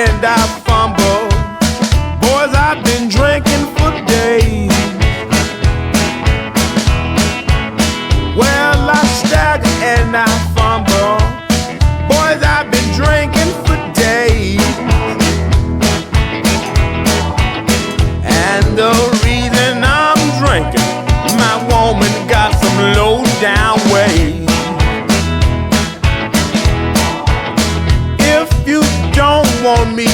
and I fumble. Boys, I've been drinking for days. Well, I stagger and I fumble. Boys, I've been drinking for days. And the reason I'm drinking, my woman got some low down ways. If you don't want me